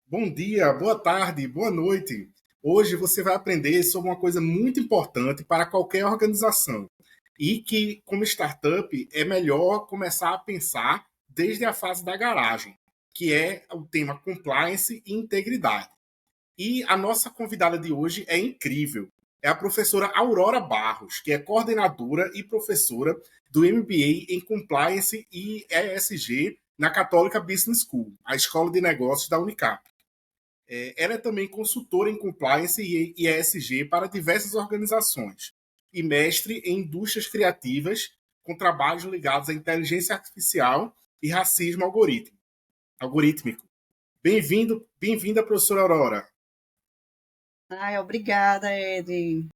Bom dia, boa tarde, boa noite. Hoje você vai aprender sobre uma coisa muito importante para qualquer organização e que, como startup, é melhor começar a pensar desde a fase da garagem, que é o tema compliance e integridade. E a nossa convidada de hoje é incrível. É a professora Aurora Barros, que é coordenadora e professora do MBA em Compliance e ESG na Católica Business School, a Escola de Negócios da Unicap. Ela é também consultora em compliance e ESG para diversas organizações e mestre em indústrias criativas com trabalhos ligados à inteligência artificial e racismo algorítmico. Bem-vinda, professora Aurora. Ai, obrigada, Ed.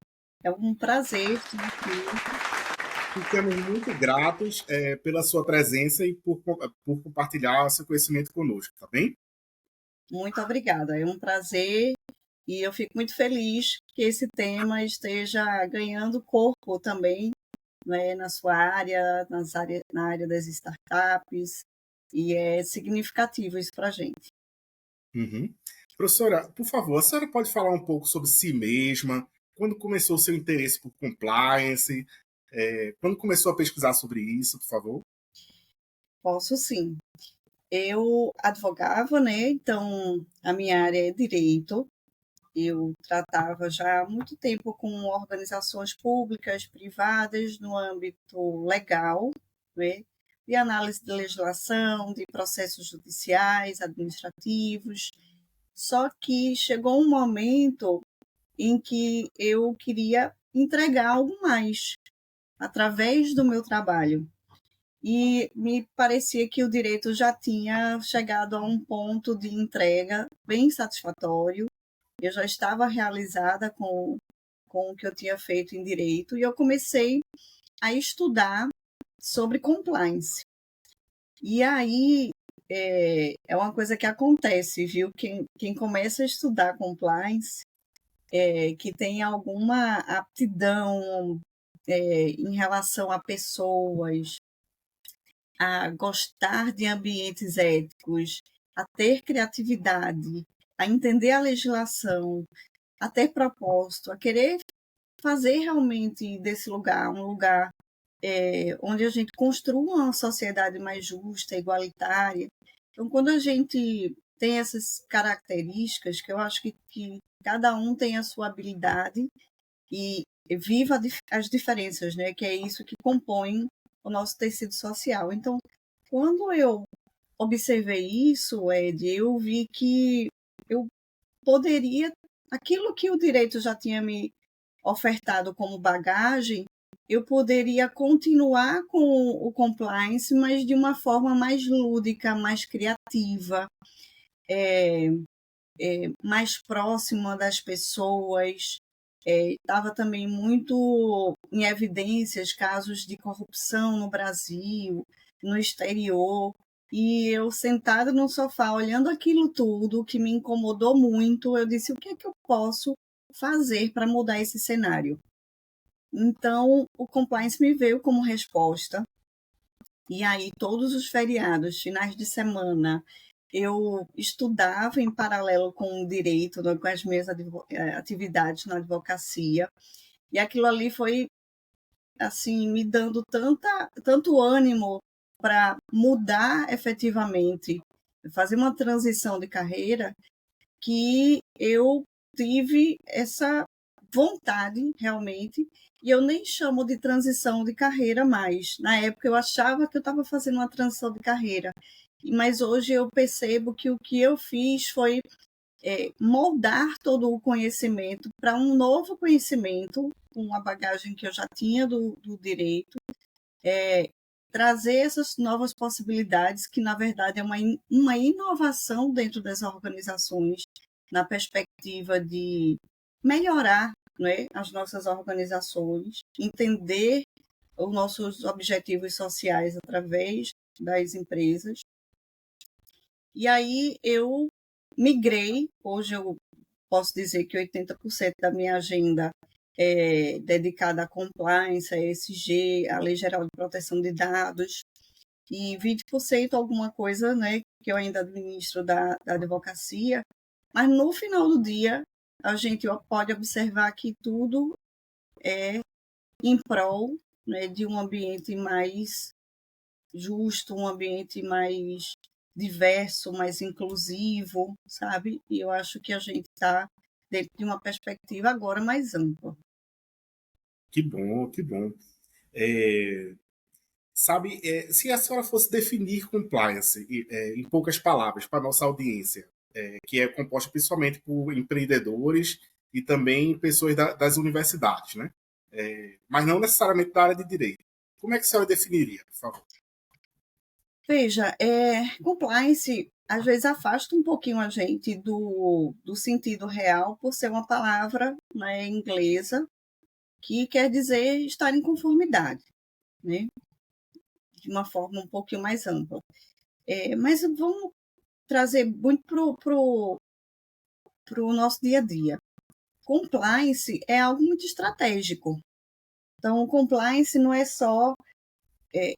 É um prazer estar aqui. Ficamos muito gratos pela sua presença e por compartilhar seu conhecimento conosco, tá bem? Muito obrigada. É um prazer e eu fico muito feliz que esse tema esteja ganhando corpo também, né, na sua área, na área das startups, e é significativo isso para a gente. Uhum. Professora, por favor, a senhora pode falar um pouco sobre si mesma? Quando começou o seu interesse por compliance? Quando começou a pesquisar sobre isso, por favor? Posso sim. Eu advogava, né? Então a minha área é direito. Eu tratava já há muito tempo com organizações públicas, privadas, no âmbito legal, né? De análise de legislação, de processos judiciais, administrativos. Só que chegou um momento em que eu queria entregar algo mais através do meu trabalho. E me parecia que o direito já tinha chegado a um ponto de entrega bem satisfatório. Eu já estava realizada com o que eu tinha feito em direito e eu comecei a estudar sobre compliance. E aí é uma coisa que acontece, viu? Quem começa a estudar compliance, que tem alguma aptidão em relação a pessoas, a gostar de ambientes éticos, a ter criatividade, a entender a legislação, a ter propósito, a querer fazer realmente desse lugar um lugar onde a gente construa uma sociedade mais justa, igualitária. Então, quando a gente tem essas características, que eu acho que cada um tem a sua habilidade e viva as diferenças, né? Que é isso que compõe o nosso tecido social. Então, quando eu observei isso, Ed, eu vi que eu poderia, aquilo que o direito já tinha me ofertado como bagagem, eu poderia continuar com o compliance, mas de uma forma mais lúdica, mais criativa, mais próxima das pessoas. Estava também muito em evidências casos de corrupção no Brasil, no exterior, e eu sentada no sofá olhando aquilo tudo, que me incomodou muito, eu disse: o que é que eu posso fazer para mudar esse cenário? Então, o compliance me veio como resposta. E aí, todos os feriados, finais de semana, eu estudava em paralelo com o direito, né, com as minhas atividades na advocacia. E aquilo ali foi, assim, me dando tanto ânimo para mudar efetivamente, fazer uma transição de carreira, que eu tive essa vontade realmente, e eu nem chamo de transição de carreira mais. Na época eu achava que eu estava fazendo uma transição de carreira, mas hoje eu percebo que o que eu fiz foi moldar todo o conhecimento para um novo conhecimento, com a bagagem que eu já tinha do direito, trazer essas novas possibilidades, que na verdade é uma inovação dentro das organizações, na perspectiva de melhorar, né, as nossas organizações, entender os nossos objetivos sociais através das empresas. E aí eu migrei, hoje eu posso dizer que 80% da minha agenda é dedicada a compliance, a ESG, a Lei Geral de Proteção de Dados, e 20% alguma coisa, né, que eu ainda administro da advocacia, Mas no final do dia, a gente pode observar que tudo é em prol, né, de um ambiente mais justo, um ambiente mais diverso, mais inclusivo, sabe? E eu acho que a gente está dentro de uma perspectiva agora mais ampla. Que bom, que bom. É, sabe, se a senhora fosse definir compliance em poucas palavras para a nossa audiência, que é composta principalmente por empreendedores e também pessoas das universidades, né? Mas não necessariamente da área de direito. Como é que a senhora definiria, por favor? Veja, compliance às vezes afasta um pouquinho a gente do sentido real por ser uma palavra, né, inglesa que quer dizer estar em conformidade, né? De uma forma um pouquinho mais ampla. Mas vamos trazer muito para o nosso dia a dia. Compliance é algo muito estratégico. Então, compliance não é só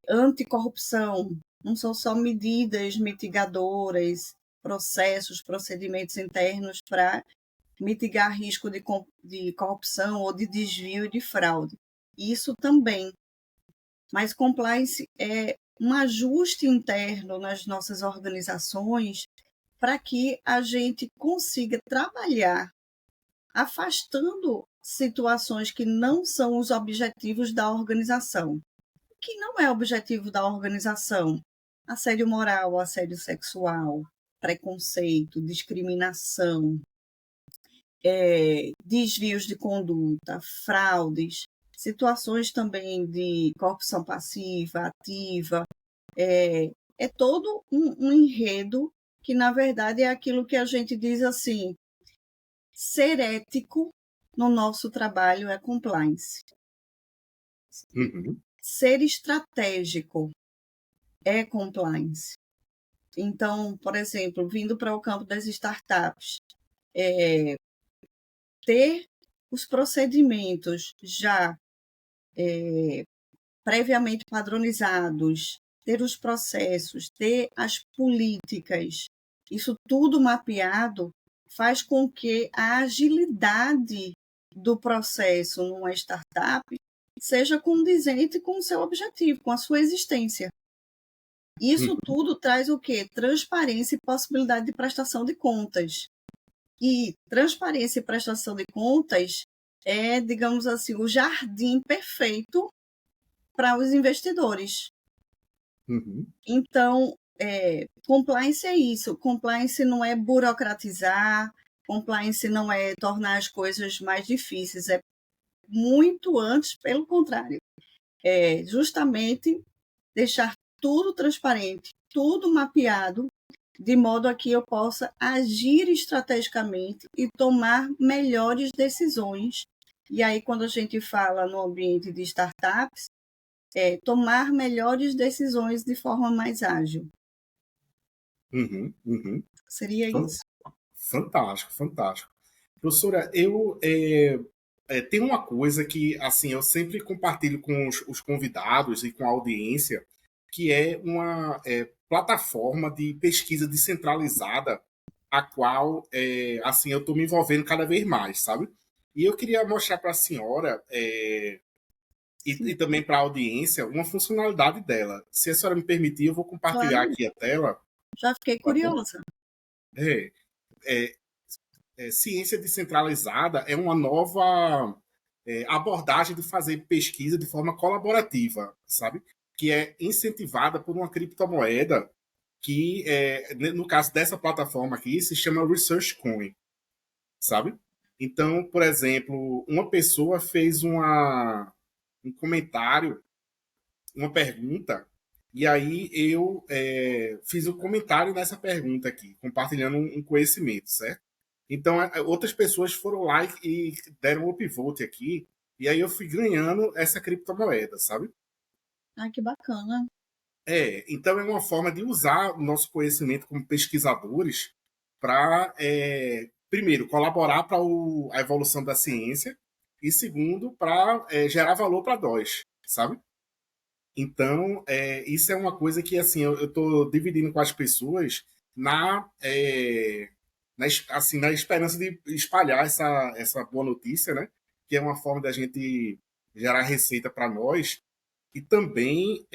anticorrupção, não são só medidas mitigadoras, processos, procedimentos internos para mitigar risco de corrupção ou de desvio e de fraude. Isso também. Mas compliance é um ajuste interno nas nossas organizações para que a gente consiga trabalhar afastando situações que não são os objetivos da organização. O que não é objetivo da organização? Assédio moral, assédio sexual, preconceito, discriminação, desvios de conduta, fraudes, situações também de corrupção passiva, ativa. É todo um enredo que, na verdade, é aquilo que a gente diz assim, ser ético no nosso trabalho é compliance. Uhum. Ser estratégico é compliance. Então, por exemplo, vindo para o campo das startups, ter os procedimentos já previamente padronizados, ter os processos, ter as políticas, isso tudo mapeado faz com que a agilidade do processo numa startup seja condizente com o seu objetivo, com a sua existência. Isso tudo traz o quê? Transparência e possibilidade de prestação de contas. E transparência e prestação de contas é, digamos assim, o jardim perfeito para os investidores. Uhum. Então, compliance é isso. Compliance não é burocratizar, compliance não é tornar as coisas mais difíceis, é muito antes, pelo contrário. É justamente deixar tudo transparente, tudo mapeado, de modo a que eu possa agir estrategicamente e tomar melhores decisões. E aí, quando a gente fala no ambiente de startups, tomar melhores decisões de forma mais ágil. Uhum. Uhum. Seria isso. Fantástico, fantástico. Professora, tem uma coisa que assim eu sempre compartilho com os convidados e com a audiência, que é uma plataforma de pesquisa descentralizada, a qual assim eu estou me envolvendo cada vez mais, sabe? E eu queria mostrar para a senhora e também para a audiência uma funcionalidade dela. Se a senhora me permitir, eu vou compartilhar Claro, aqui a tela, já fiquei tá bom? curiosa. É, é, ciência descentralizada é uma nova abordagem de fazer pesquisa de forma colaborativa, sabe? Que é incentivada por uma criptomoeda que, no caso dessa plataforma aqui, se chama Research Coin, sabe? Então, por exemplo, uma pessoa fez um comentário, uma pergunta, e aí eu fiz um comentário nessa pergunta aqui, compartilhando um conhecimento, certo? Então, outras pessoas foram lá e deram o upvote aqui, e aí eu fui ganhando essa criptomoeda, sabe? Ai, que bacana. Então é uma forma de usar o nosso conhecimento como pesquisadores para, primeiro, colaborar para a evolução da ciência e, segundo, para gerar valor para nós, sabe? Então, isso é uma coisa que assim eu estou dividindo com as pessoas na assim, na esperança de espalhar essa boa notícia, né? Que é uma forma da gente gerar receita para nós e também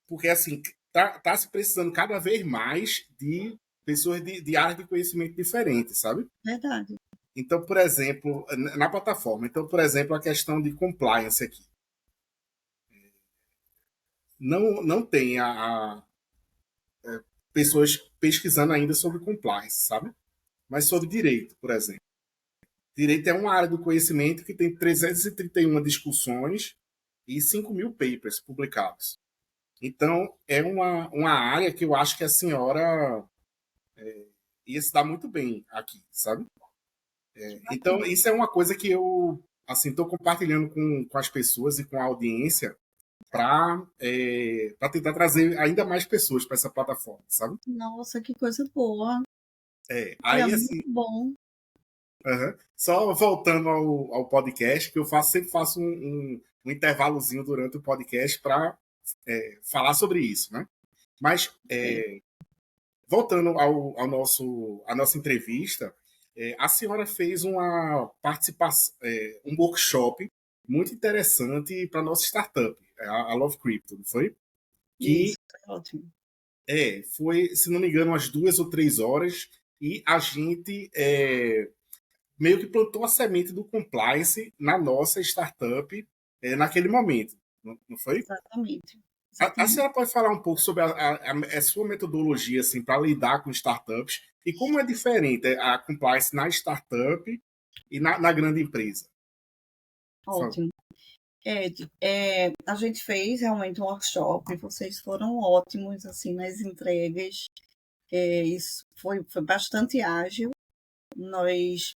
porque assim tá se precisando cada vez mais de pessoas de áreas de conhecimento diferentes, sabe? Verdade. Então, por exemplo, na plataforma, então, por exemplo, a questão de compliance aqui. Não tem pessoas pesquisando ainda sobre compliance, sabe? Mas sobre direito, por exemplo. Direito é uma área do conhecimento que tem 331 discussões e 5.000 papers publicados. Então, é uma área que eu acho que a senhora ia se dar muito bem aqui, sabe? Então, isso é uma coisa que eu assim estou compartilhando com as pessoas e com a audiência para tentar trazer ainda mais pessoas para essa plataforma, sabe? Nossa, que coisa boa. É Aí, muito assim, bom. só voltando ao podcast, que eu sempre faço um intervalozinho durante o podcast para falar sobre isso, né? Mas, voltando à nossa entrevista, a senhora fez uma participação, um workshop muito interessante para a nossa startup, a Love Crypto, não foi? Que Isso, é ótimo. foi, se não me engano, umas 2 ou 3 horas, e a gente meio que plantou a semente do compliance na nossa startup naquele momento, não foi? Exatamente. A Exatamente. senhora pode falar um pouco sobre a sua metodologia assim, para lidar com startups e como é diferente a compliance na startup e na grande empresa? Por favor. Ótimo. Ed, a gente fez realmente um workshop, vocês foram ótimos assim nas entregas, isso foi bastante ágil. Nós,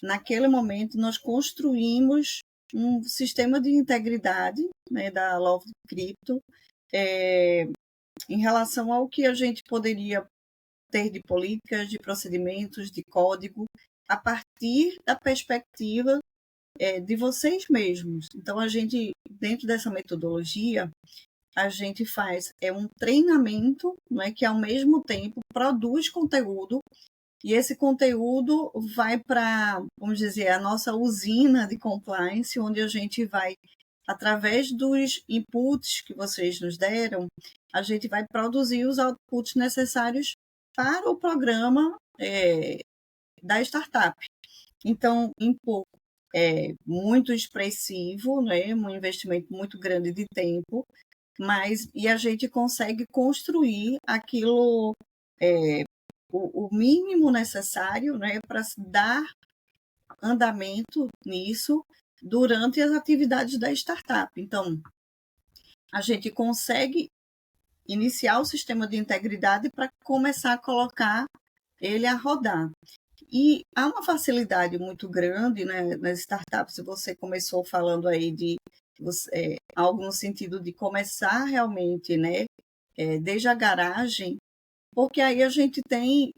naquele momento, nós construímos um sistema de integridade, né, da Love Crypto, em relação ao que a gente poderia ter de políticas, de procedimentos, de código, a partir da perspectiva de vocês mesmos. Então, a gente, dentro dessa metodologia, a gente faz um treinamento, né, que ao mesmo tempo produz conteúdo, e esse conteúdo vai para, vamos dizer, a nossa usina de compliance, onde a gente vai, através dos inputs que vocês nos deram, a gente vai produzir os outputs necessários para o programa da startup. Então, em pouco, muito expressivo, né? Um investimento muito grande de tempo, e a gente consegue construir aquilo, o mínimo necessário, né, para dar andamento nisso durante as atividades da startup. Então, a gente consegue iniciar o sistema de integridade para começar a colocar ele a rodar. E há uma facilidade muito grande, né, nas startups. Você começou falando aí de algo no sentido de começar realmente, né, desde a garagem, porque aí a gente tem,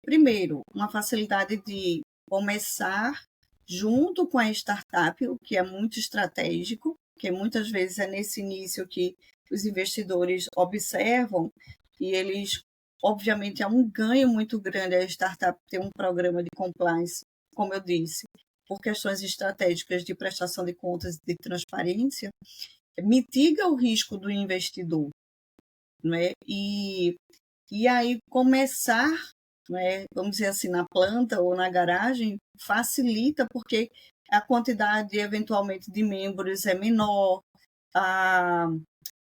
primeiro, uma facilidade de começar junto com a startup, o que é muito estratégico, porque muitas vezes é nesse início que os investidores observam e eles, obviamente, é um ganho muito grande a startup ter um programa de compliance, como eu disse, por questões estratégicas de prestação de contas e de transparência, mitiga o risco do investidor, né? E aí começar, né, vamos dizer assim, na planta ou na garagem, facilita porque a quantidade eventualmente de membros é menor, há,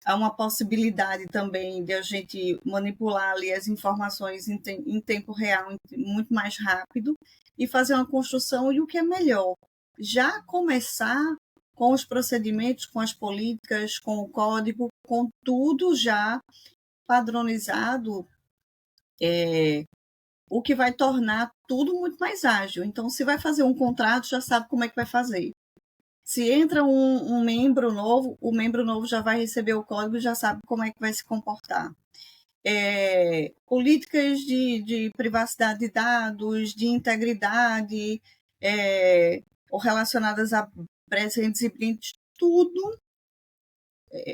há uma possibilidade também de a gente manipular ali as informações em tempo real, muito mais rápido, e fazer uma construção, e o que é melhor, já começar com os procedimentos, com as políticas, com o código, com tudo já padronizado, o que vai tornar tudo muito mais ágil. Então, se vai fazer um contrato, já sabe como é que vai fazer. Se entra um membro novo, o membro novo já vai receber o código e já sabe como é que vai se comportar. Políticas de privacidade de dados, de integridade, ou relacionadas a presentes e brindes, tudo,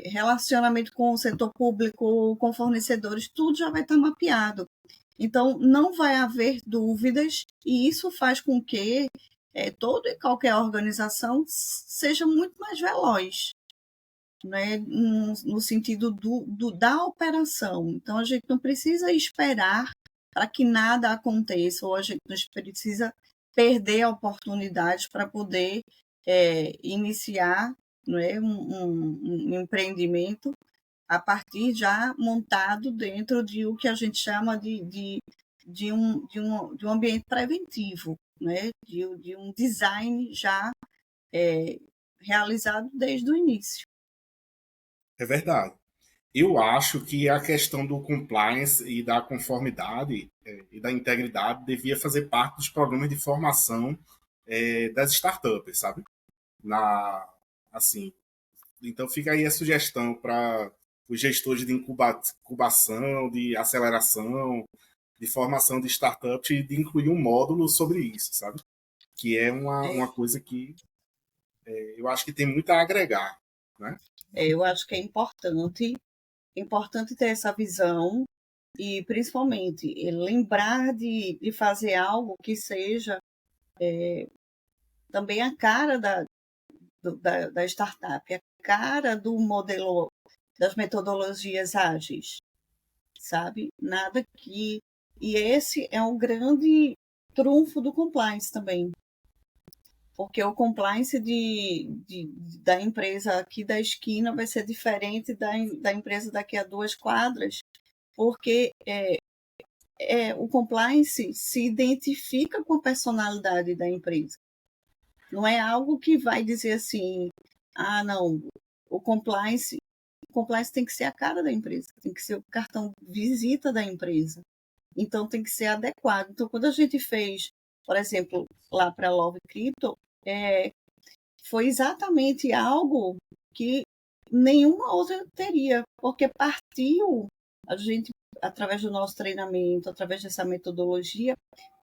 relacionamento com o setor público, com fornecedores, tudo já vai estar mapeado. Então, não vai haver dúvidas, e isso faz com que toda e qualquer organização seja muito mais veloz, né, no sentido da operação. Então, a gente não precisa esperar para que nada aconteça, ou a gente não precisa perder oportunidades para poder iniciar, né, um empreendimento a partir já montado dentro de o que a gente chama de um ambiente preventivo, né, de um design já realizado desde o início. É verdade. Eu acho que a questão do compliance e da conformidade e da integridade devia fazer parte dos programas de formação das startups, sabe? Na, assim, então fica aí a sugestão para os gestores de incubação, de aceleração, de formação de startups, de incluir um módulo sobre isso, sabe? Que é uma coisa que eu acho que tem muito a agregar, né? Eu acho que é importante ter essa visão e, principalmente, lembrar de fazer algo que seja também a cara da startup, a cara do modelo das metodologias ágeis, sabe? Nada que. E esse é um grande trunfo do compliance também, porque o compliance da empresa aqui da esquina vai ser diferente da empresa daqui a 2 quadras, porque o compliance se identifica com a personalidade da empresa. Não é algo que vai dizer assim, ah, não, o compliance tem que ser a cara da empresa, tem que ser o cartão visita da empresa. Então, tem que ser adequado. Então, quando a gente fez, por exemplo, lá para a Love Crypto, foi exatamente algo que nenhuma outra teria, porque partiu, a gente, através do nosso treinamento, através dessa metodologia,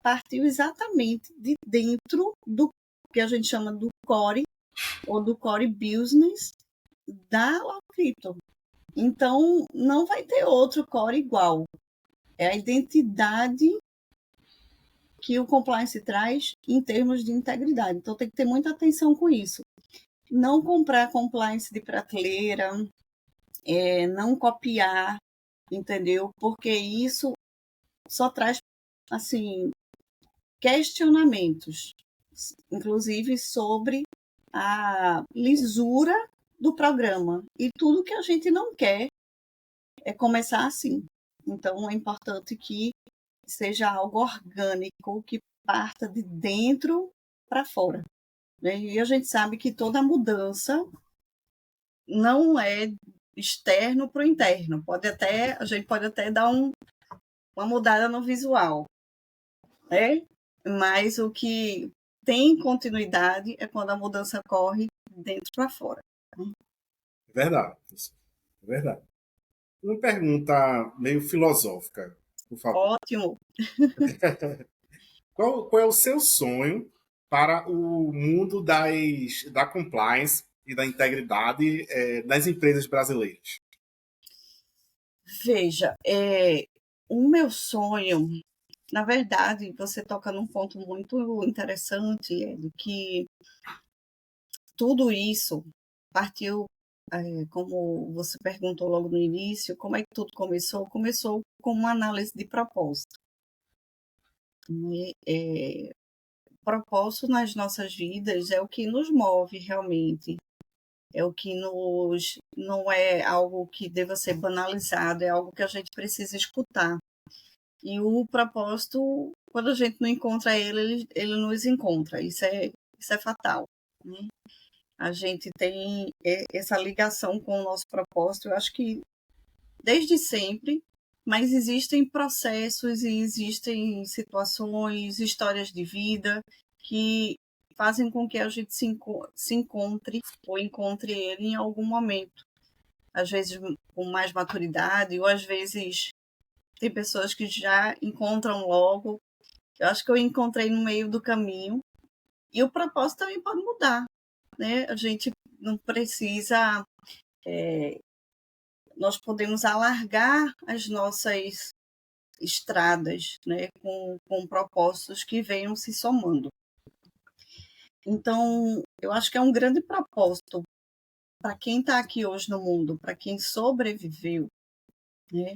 partiu exatamente de dentro do que a gente chama do core, ou do core business da Love Crypto. Então, não vai ter outro core igual. É a identidade que o compliance traz em termos de integridade. Então, tem que ter muita atenção com isso. Não comprar compliance de prateleira, não copiar, entendeu? Porque isso só traz, assim, questionamentos, inclusive sobre a lisura do programa. E tudo que a gente não quer é começar assim. Então, é importante que seja algo orgânico, que parta de dentro para fora. Né? E a gente sabe que toda mudança não é externo para o interno. A gente pode até dar uma mudada no visual, né? Mas o que tem continuidade é quando a mudança corre dentro para fora. É verdade. É verdade. Uma pergunta meio filosófica, por favor. Ótimo. Qual é o seu sonho para o mundo da compliance e da integridade das empresas brasileiras? Veja, o meu sonho, na verdade, você toca num ponto muito interessante, de que tudo isso partiu, como você perguntou logo no início, como é que tudo começou? Começou com uma análise de propósito. Né? Propósito nas nossas vidas é o que nos move realmente, é o que não é algo que deva ser banalizado, é algo que a gente precisa escutar. E o propósito, quando a gente não encontra ele nos encontra. Isso é fatal. Né? A gente tem essa ligação com o nosso propósito, eu acho que desde sempre, mas existem processos e existem situações, histórias de vida que fazem com que a gente se encontre ou encontre ele em algum momento. Às vezes com mais maturidade, ou às vezes tem pessoas que já encontram logo. Eu acho que eu encontrei no meio do caminho. E o propósito também pode mudar, né? A gente não precisa. Nós podemos alargar estradas, né, com propósitos que venham se somando. Então, eu acho que é um grande propósito para quem está aqui hoje no mundo, para quem sobreviveu, né,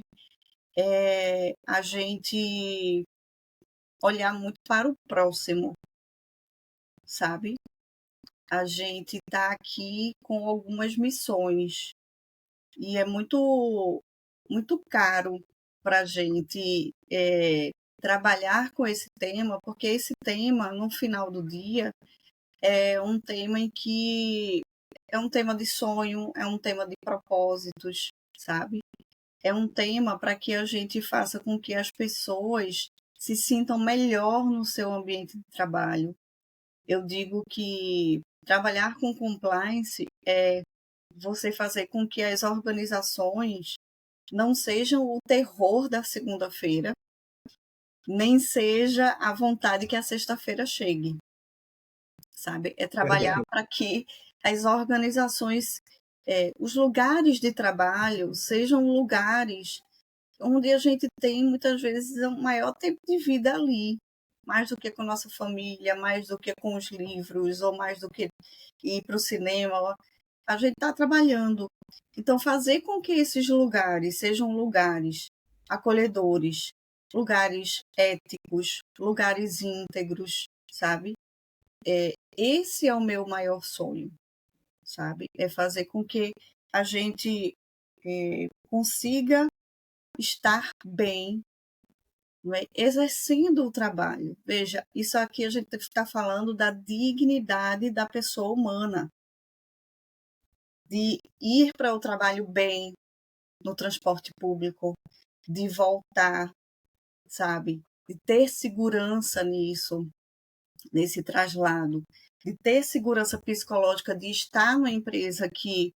é a gente olhar muito para o próximo, sabe? A gente está aqui com algumas missões e é muito caro para a gente trabalhar com esse tema, porque esse tema, no final do dia, é um tema em que é um tema de sonho, é um tema de propósitos, sabe? É um tema para que a gente faça com que as pessoas se sintam melhor no seu ambiente de trabalho. Eu digo que trabalhar com compliance é você fazer com que as organizações não sejam o terror da segunda-feira, nem seja a vontade que a sexta-feira chegue, sabe? É trabalhar para que as organizações, os lugares de trabalho sejam lugares onde a gente tem, muitas vezes, um maior tempo de vida ali, mais do que com nossa família, mais do que com os livros, ou mais do que ir para o cinema. A gente está trabalhando. Então, fazer com que esses lugares sejam lugares acolhedores, lugares éticos, lugares íntegros, sabe? Esse é o meu maior sonho, sabe? É fazer com que a gente consiga estar bem, né, exercendo o trabalho. Veja, isso aqui a gente está falando da dignidade da pessoa humana, de ir para o trabalho bem no transporte público, de voltar, sabe? De ter segurança nisso, nesse traslado, de ter segurança psicológica, de estar numa empresa que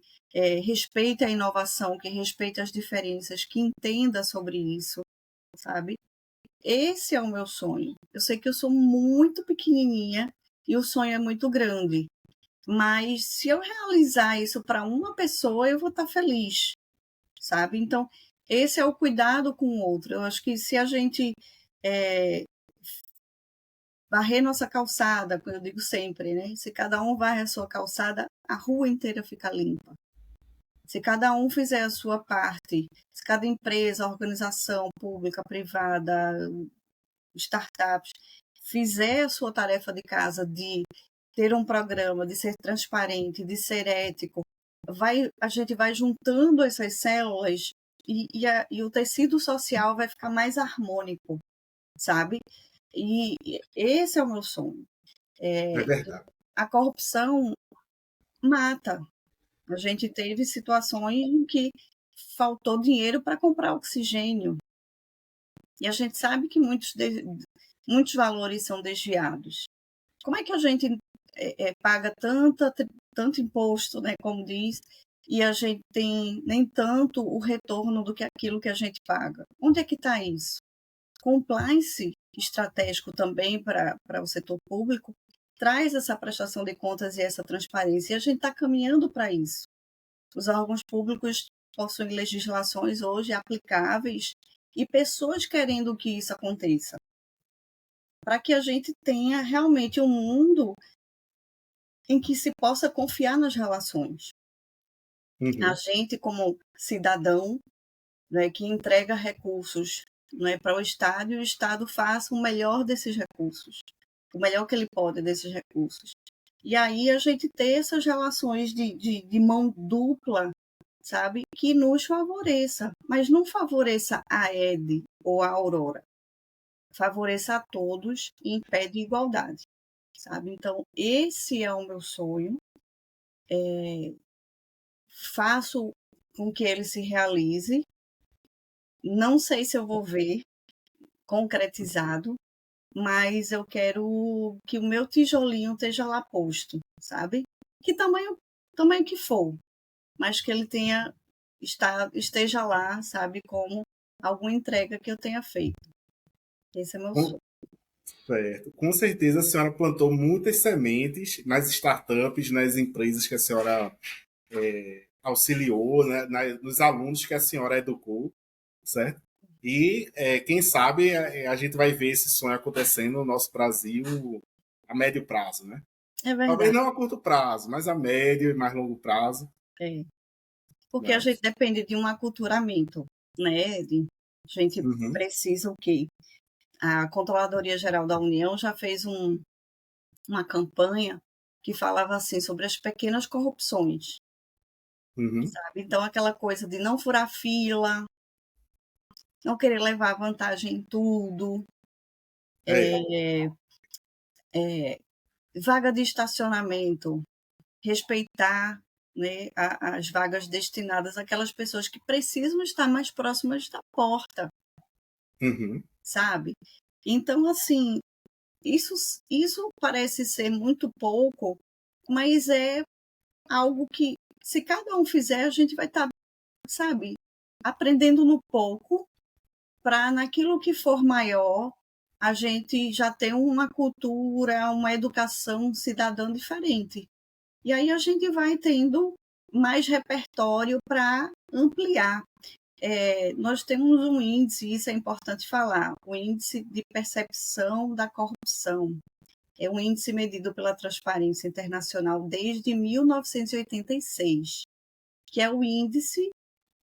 respeite a inovação, que respeite as diferenças, que entenda sobre isso, sabe? Esse é o meu sonho. Eu sei que eu sou muito pequenininha e o sonho é muito grande, mas se eu realizar isso para uma pessoa, eu vou estar feliz, sabe? Então, esse é o cuidado com o outro. Eu acho que se a gente varrer nossa calçada, como eu digo sempre, né? Se cada um varre a sua calçada, a rua inteira fica limpa. Se cada um fizer a sua parte, se cada empresa, organização pública, privada, startups, fizer a sua tarefa de casa de ter um programa, de ser transparente, de ser ético, a gente vai juntando essas células e o tecido social vai ficar mais harmônico, sabe? E esse é o meu sonho. É verdade. A corrupção mata. A gente teve situações em que faltou dinheiro para comprar oxigênio. E a gente sabe que muitos valores são desviados. Como é que a gente paga tanto imposto, né, como diz, e a gente tem nem tanto o retorno do que aquilo que a gente paga? Onde é que está isso? Compliance estratégico também para o setor público traz essa prestação de contas e essa transparência, e a gente está caminhando para isso. Os órgãos públicos possuem legislações hoje aplicáveis e pessoas querendo que isso aconteça, para que a gente tenha realmente um mundo em que se possa confiar nas relações. A gente, como cidadão, né, que entrega recursos, né, para o Estado, e o Estado faça o melhor desses recursos, o melhor que ele pode desses recursos. E aí a gente ter essas relações de mão dupla, sabe, que nos favoreça, mas não favoreça a Ed ou a Aurora, favoreça a todos em pé de igualdade, sabe? Então, esse é o meu sonho. Faço com que ele se realize. Não sei se eu vou ver concretizado, mas eu quero que o meu tijolinho esteja lá posto, sabe? Que tamanho que for, mas que ele esteja lá, sabe, como alguma entrega que eu tenha feito. Esse é meu sonho. Certo. Com certeza a senhora plantou muitas sementes nas startups, nas empresas que a senhora auxiliou, né, nos alunos que a senhora educou, certo? E quem sabe a gente vai ver esse sonho acontecendo no nosso Brasil a médio prazo, né? É Talvez verdade. não a curto prazo, mas a médio e mais longo prazo. É. Porque a Né? gente depende de um aculturamento, né? A gente Uhum, precisa o quê? A Controladoria Geral da União já fez uma campanha que falava assim sobre as pequenas corrupções, uhum. sabe? Então, aquela coisa de não furar fila, não querer levar vantagem em tudo, É. vaga de estacionamento, respeitar, né, as vagas destinadas àquelas pessoas que precisam estar mais próximas da porta, Uhum, sabe? Então, assim, isso, isso parece ser muito pouco, mas é algo que, se cada um fizer, a gente vai estar, sabe, aprendendo no pouco, para naquilo que for maior, a gente já ter uma cultura, uma educação cidadã diferente. E aí a gente vai tendo mais repertório para ampliar. Nós temos um índice, isso é importante falar, o índice de percepção da corrupção. É um índice medido pela Transparência Internacional desde 1986, que é o índice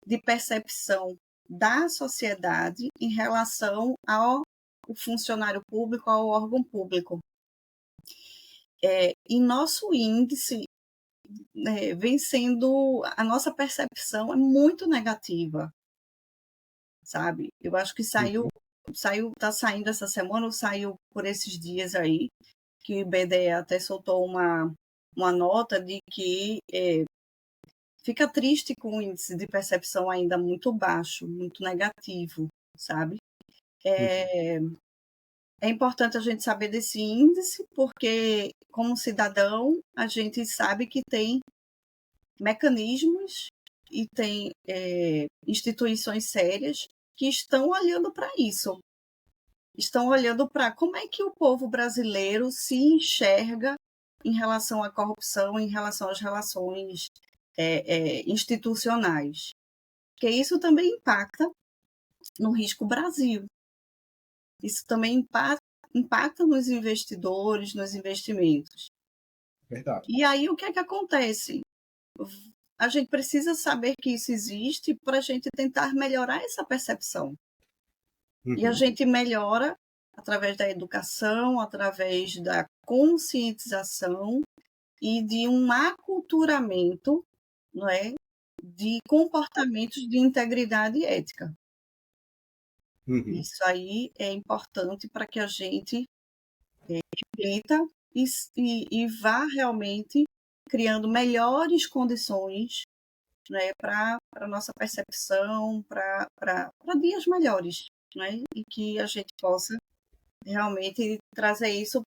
de percepção da sociedade em relação ao funcionário público, ao órgão público. E nosso índice vem sendo, a nossa percepção é muito negativa, sabe? Eu acho que uhum. tá saindo essa semana, ou saiu por esses dias aí, que o IBDE até soltou uma nota de que fica triste com o índice de percepção ainda muito baixo, muito negativo, sabe? Uhum. É, é importante a gente saber desse índice, porque, como cidadão, a gente sabe que tem mecanismos e tem instituições sérias que estão olhando para isso. Estão olhando para como é que o povo brasileiro se enxerga em relação à corrupção, em relação às relações institucionais. Porque isso também impacta no risco Brasil. Isso também impacta nos investidores, nos investimentos. Verdade. E aí o que é que acontece? A gente precisa saber que isso existe para a gente tentar melhorar essa percepção. E a Uhum, gente melhora através da educação, através da conscientização e de um aculturamento, não é, de comportamentos de integridade e ética. uhum. Isso aí é importante para que a gente reflita e vá realmente criando melhores condições, né, para a nossa percepção, para dias melhores, né, e que a gente possa realmente trazer isso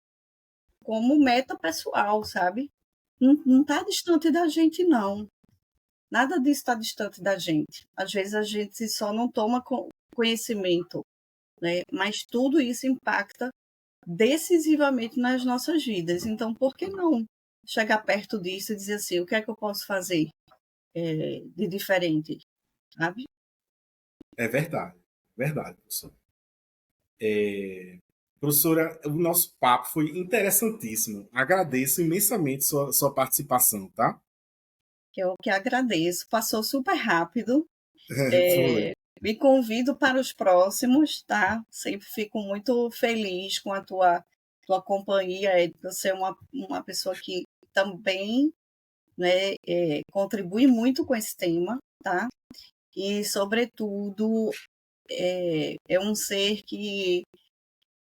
como meta pessoal, sabe? Não está distante da gente, não. Nada disso está distante da gente. Às vezes a gente só não toma conhecimento, né? Mas tudo isso impacta decisivamente nas nossas vidas. Então, por que não chegar perto disso e dizer assim, o que é que eu posso fazer de diferente, sabe? É verdade. Verdade, professor. Professora, o nosso papo foi interessantíssimo. Agradeço imensamente sua participação, tá? Eu que agradeço. Passou super rápido. Foi. Me convido para os próximos, tá? Sempre fico muito feliz com a tua companhia. Você é uma pessoa que também, né, contribui muito com esse tema, tá? E, sobretudo, é um ser que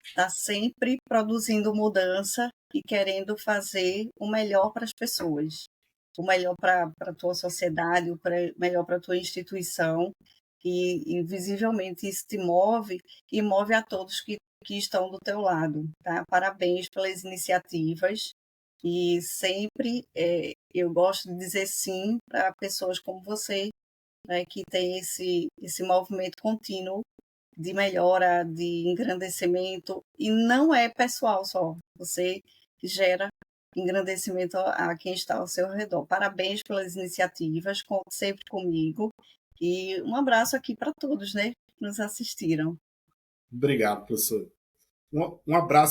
está sempre produzindo mudança e querendo fazer o melhor para as pessoas, o melhor para a tua sociedade, o melhor para a tua instituição, e visivelmente isso te move e move a todos que estão do teu lado. Tá? Parabéns pelas iniciativas e sempre eu gosto de dizer sim para pessoas como você, né, que tem esse movimento contínuo de melhora, de engrandecimento, e não é pessoal só, você gera engrandecimento a quem está ao seu redor. Parabéns pelas iniciativas, conte sempre comigo, e um abraço aqui para todos, né? nos assistiram. Obrigado, professor. Um abraço